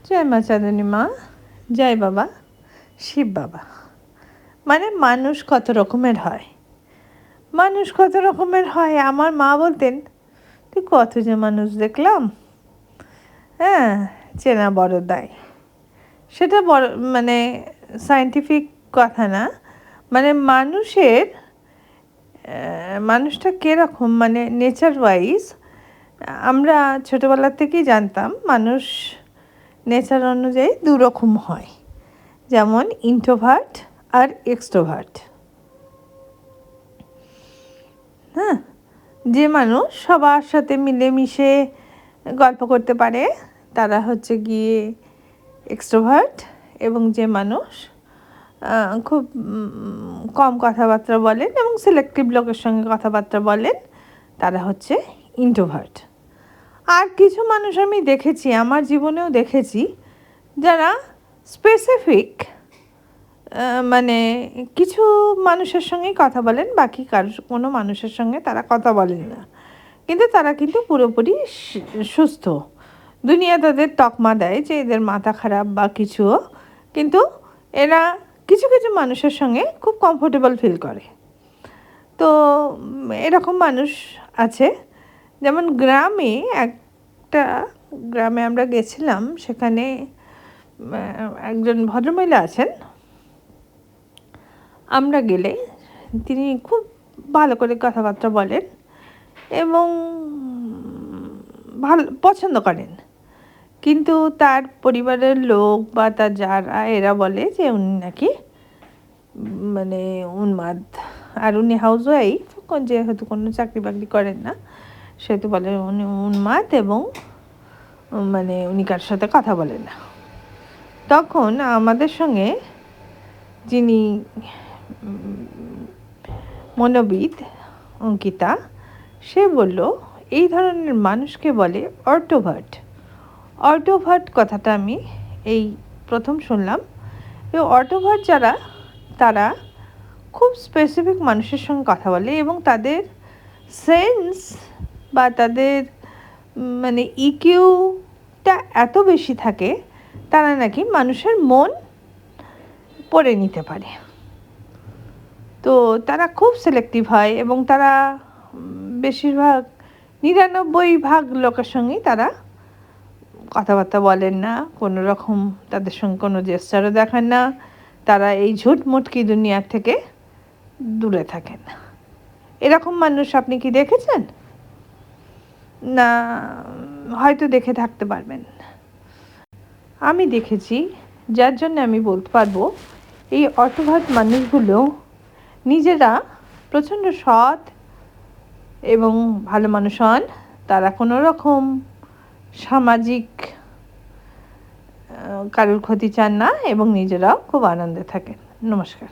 জয় মা চাঁদনী মা, জয় বাবা শিব বাবা। মানে মানুষ কত রকমের হয়, মানুষ কত রকমের হয়। আমার মা বলতেন, তুই কত যে মানুষ দেখলাম, হ্যাঁ, চেনা বড় দায়। সেটা বড় মানে সায়েন্টিফিক কথা না, মানে মানুষটা কীরকম, মানে নেচার ওয়াইজ আমরা ছোটোবেলা থেকেই জানতাম মানুষ নেচার অনুযায়ী দুরকম হয়, যেমন ইন্ট্রোভার্ট আর এক্সট্রোভার্ট। হ্যাঁ, যে মানুষ সবার সাথে মিলেমিশে গল্প করতে পারে তারা হচ্ছে গিয়ে এক্সট্রোভার্ট, এবং যে মানুষ খুব কম কথাবার্তা বলেন এবং সিলেক্টিভ লোকের সঙ্গে কথাবার্তা বলেন তারা হচ্ছে ইন্ট্রোভার্ট। আর কিছু মানুষ আমি দেখেছি, আমার জীবনেও দেখেছি, যারা স্পেসিফিক মানে কিছু মানুষের সঙ্গেই কথা বলেন, বাকি কোনো মানুষের সঙ্গে তারা কথা বলেন না, কিন্তু তারা কিন্তু পুরোপুরি সুস্থ। দুনিয়া তাদের তকমা দেয় যে এদের মাথা খারাপ বা কিছুও, কিন্তু এরা কিছু কিছু মানুষের সঙ্গে খুব কমফোর্টেবল ফিল করে। তো এরকম মানুষ আছে। যেমন একটা গ্রামে আমরা গেছিলাম, সেখানে একজন ভদ্রমহিলা আছেন। আমরা গেলে তিনি খুব ভালো করে কথাবার্তা বলেন এবং ভালো পছন্দ করেন, কিন্তু তার পরিবারের লোক বা তার যারা এরা বলে যে উনি নাকি মানে উন্মাদ। আর উনি হাউস ওয়াইফ, যেহেতু কোনো চাকরি বাকরি করেন না, সেহেতু বলে উনি উন্মাদ এবং মানে উনি কার সাথে কথা বলেন না। তখন আমাদের সঙ্গে যিনি মনোবিদ অঙ্কিতা, সে বলল এই ধরনের মানুষকে বলে অটোভার্ট কথাটা আমি এই প্রথম শুনলাম। এই অটোভার্ট যারা, তারা খুব স্পেসিফিক মানুষের সঙ্গে কথা বলে এবং তাদের সেন্স বা তাদের মানে ইকিউটা এত বেশি থাকে, তারা নাকি মানুষের মন পড়ে নিতে পারে। তো তারা খুব সিলেক্টিভ হয় এবং তারা বেশিরভাগ 99% লোকের সঙ্গেই তারা কথাবার্তা বলেন না, কোনো রকম তাদের সঙ্গে কোনো জেস্চারও দেখান না, তারা এই ঝুটমুটকি দুনিয়ার থেকে দূরে থাকেন। এরকম মানুষ আপনি কি দেখেছেন? না, হয়তো দেখে থাকতে পারবেন। আমি দেখেছি, যার জন্য আমি বলতে পারবো এই অটোভার্ট মানুষগুলো নিজেরা প্রচণ্ড সৎ এবং ভালো মানুষ হন। তারা কোনো রকম সামাজিক কারোর ক্ষতি চান না এবং নিজেরাও খুব আনন্দে থাকেন। নমস্কার।